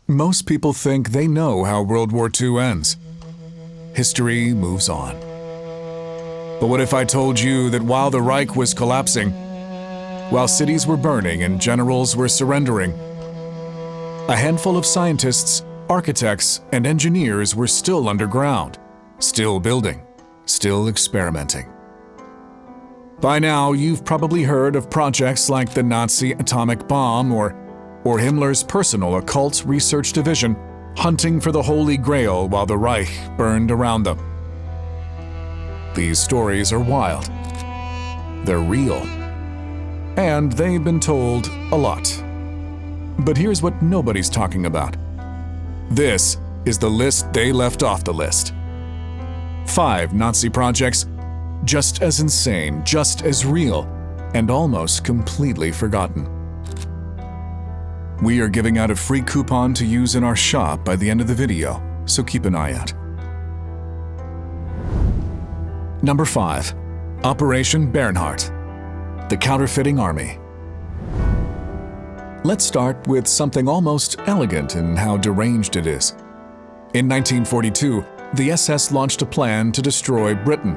Most people think they know how World War II ends. History moves on. But what if I told you that while the Reich was collapsing, while cities were burning and generals were surrendering, a handful of scientists, architects, and engineers were still underground, still building, still experimenting. By now, you've probably heard of projects like the Nazi atomic bomb or Himmler's personal occult research division hunting for the Holy Grail while the Reich burned around them. These stories are wild. They're real. And they've been told a lot. But here's what nobody's talking about. This is the list they left off the list. 5 Nazi projects, just as insane, just as real, and almost completely forgotten. We are giving out a free coupon to use in our shop by the end of the video, so keep an eye out. Number 5. Operation Bernhard, the counterfeiting army. Let's start with something almost elegant in how deranged it is. In 1942, the SS launched a plan to destroy Britain,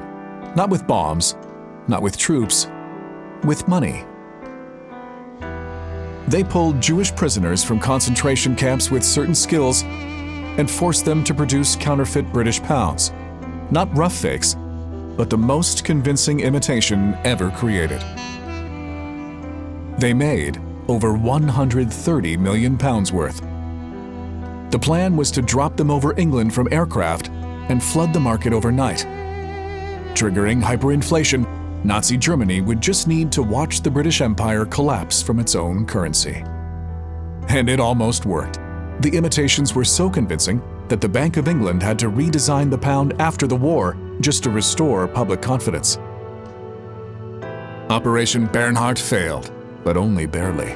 not with bombs, not with troops, with money. They pulled Jewish prisoners from concentration camps with certain skills and forced them to produce counterfeit British pounds. Not rough fakes, but the most convincing imitation ever created. They made over 130 million pounds worth. The plan was to drop them over England from aircraft and flood the market overnight. Triggering hyperinflation, Nazi Germany would just need to watch the British Empire collapse from its own currency. And it almost worked. The imitations were so convincing that the Bank of England had to redesign the pound after the war just to restore public confidence. Operation Bernhard failed, but only barely.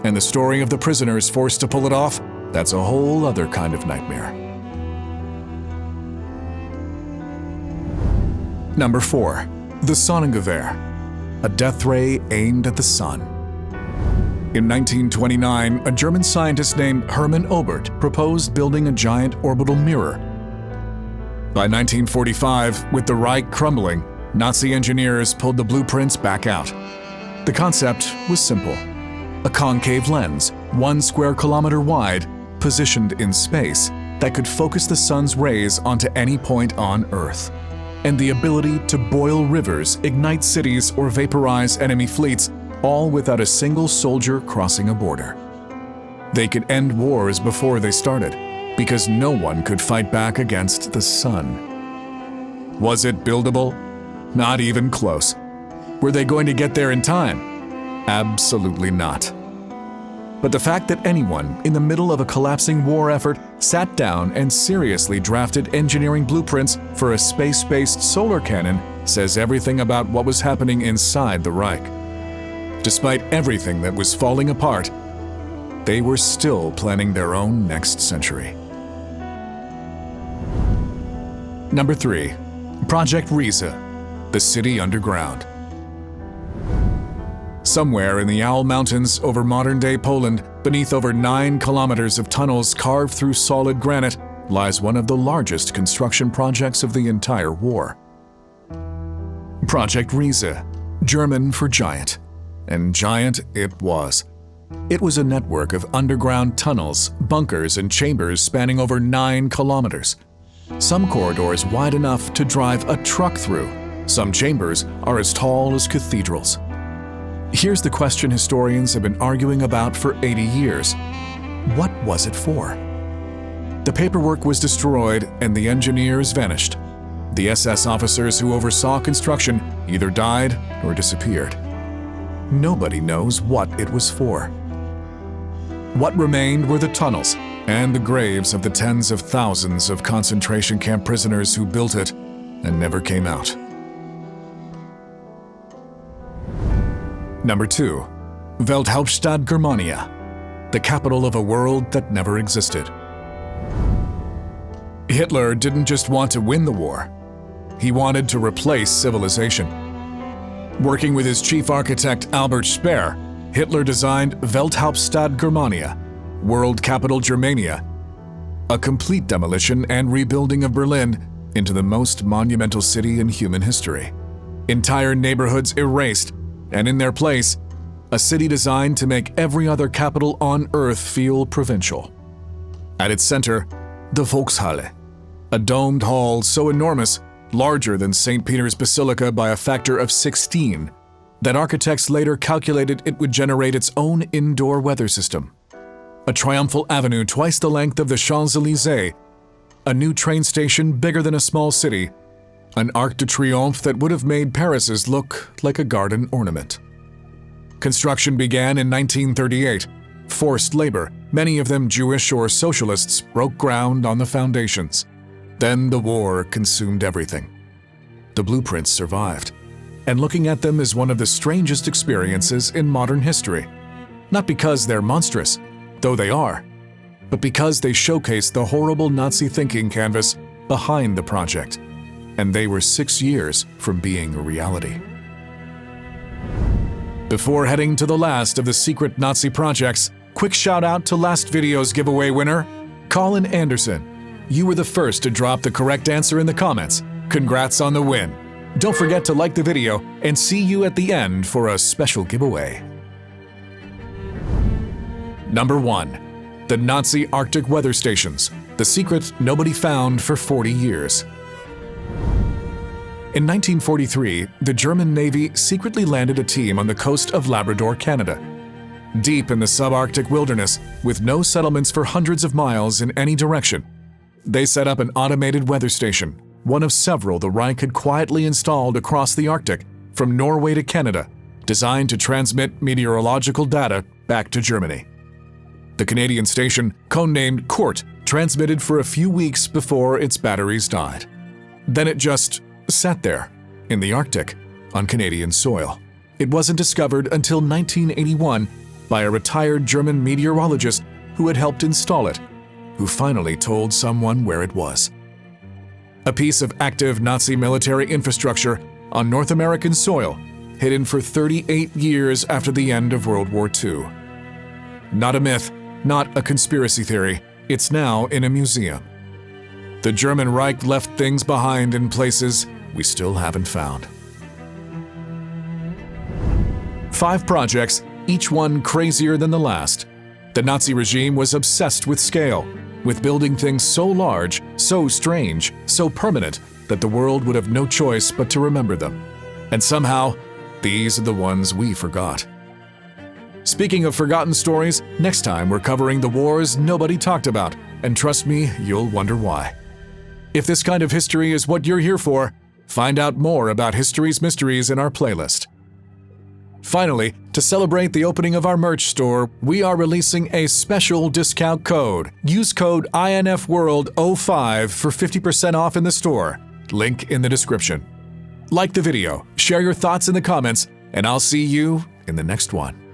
And the story of the prisoners forced to pull it off, that's a whole other kind of nightmare. Number 4. The Sonnengewehr, a death ray aimed at the sun. In 1929, a German scientist named Hermann Oberth proposed building a giant orbital mirror. By 1945, with the Reich crumbling, Nazi engineers pulled the blueprints back out. The concept was simple. A concave lens, 1 square kilometer wide, positioned in space, that could focus the sun's rays onto any point on Earth. And the ability to boil rivers, ignite cities, or vaporize enemy fleets, all without a single soldier crossing a border. They could end wars before they started, because no one could fight back against the sun. Was it buildable? Not even close. Were they going to get there in time? Absolutely not. But the fact that anyone in the middle of a collapsing war effort sat down and seriously drafted engineering blueprints for a space-based solar cannon says everything about what was happening inside the Reich. Despite everything that was falling apart, they were still planning their own next century. Number 3. Project Riese, the city underground. Somewhere in the Owl Mountains over modern-day Poland, beneath over 9 kilometers of tunnels carved through solid granite, lies one of the largest construction projects of the entire war. Project Riese, German for giant. And giant it was. It was a network of underground tunnels, bunkers, and chambers spanning over 9 kilometers. Some corridors wide enough to drive a truck through. Some chambers are as tall as cathedrals. Here's the question historians have been arguing about for 80 years. What was it for? The paperwork was destroyed and the engineers vanished. The SS officers who oversaw construction either died or disappeared. Nobody knows what it was for. What remained were the tunnels and the graves of the tens of thousands of concentration camp prisoners who built it and never came out. Number 2. Welthauptstadt Germania, the capital of a world that never existed. Hitler didn't just want to win the war. He wanted to replace civilization. Working with his chief architect Albert Speer, Hitler designed Welthauptstadt Germania, world capital Germania, a complete demolition and rebuilding of Berlin into the most monumental city in human history, entire neighborhoods erased, and in their place, a city designed to make every other capital on earth feel provincial. At its center, the Volkshalle, a domed hall so enormous, larger than St. Peter's Basilica by a factor of 16, that architects later calculated it would generate its own indoor weather system. A triumphal avenue twice the length of the Champs-Élysées, a new train station bigger than a small city, an Arc de Triomphe that would have made Paris's look like a garden ornament. Construction began in 1938. Forced labor, many of them Jewish or socialists, broke ground on the foundations. Then the war consumed everything. The blueprints survived, and looking at them is one of the strangest experiences in modern history. Not because they're monstrous, though they are, but because they showcase the horrible Nazi thinking canvas behind the project, and they were 6 years from being a reality. Before heading to the last of the secret Nazi projects, quick shout out to last video's giveaway winner, Colin Anderson. You were the first to drop the correct answer in the comments. Congrats on the win. Don't forget to like the video and see you at the end for a special giveaway. Number 1. The Nazi Arctic weather stations, the secret nobody found for 40 years. In 1943, the German Navy secretly landed a team on the coast of Labrador, Canada. Deep in the subarctic wilderness, with no settlements for hundreds of miles in any direction, they set up an automated weather station, one of several the Reich had quietly installed across the Arctic, from Norway to Canada, designed to transmit meteorological data back to Germany. The Canadian station, codenamed Court, transmitted for a few weeks before its batteries died. Then it just sat there, in the Arctic, on Canadian soil. It wasn't discovered until 1981 by a retired German meteorologist who had helped install it, who finally told someone where it was. A piece of active Nazi military infrastructure on North American soil, hidden for 38 years after the end of World War II. Not a myth, not a conspiracy theory, it's now in a museum. The German Reich left things behind in places we still haven't found. 5 projects, each one crazier than the last. The Nazi regime was obsessed with scale, with building things so large, so strange, so permanent that the world would have no choice but to remember them. And somehow, these are the ones we forgot. Speaking of forgotten stories, next time we're covering the wars nobody talked about, and trust me, you'll wonder why. If this kind of history is what you're here for, find out more about history's mysteries in our playlist. Finally, to celebrate the opening of our merch store, we are releasing a special discount code. Use code INFWORLD05 for 50% off in the store. Link in the description. Like the video, share your thoughts in the comments, and I'll see you in the next one.